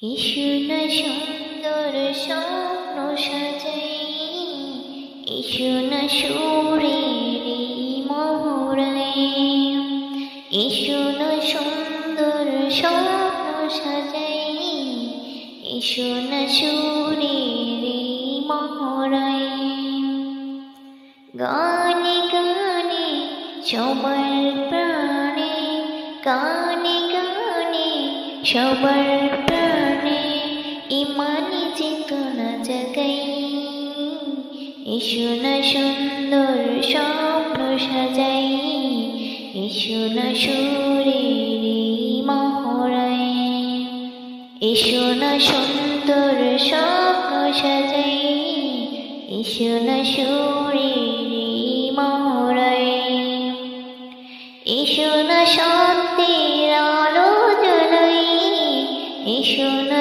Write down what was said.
এসো না সুন্দর স্বপ্ন সাজাই, এসো না সুরের মহড়াই, এসো না সুন্দর স্বপ্ন সাজাই, এসো না সুরের মহড়াই। গানে গানে সবার প্রাণে, গানে গানে সবার প্রাণে ইমানি চেতনা জাগাই, এসো না সুন্দর স্বপ্ন সাজাই, এসো না সুরের মহড়াই, এসো না সুন্দর স্বপ্ন সাজাই, এসো না সুরের মহড়াই, এসো না সত্যের আলো জ্বালাই, এসো না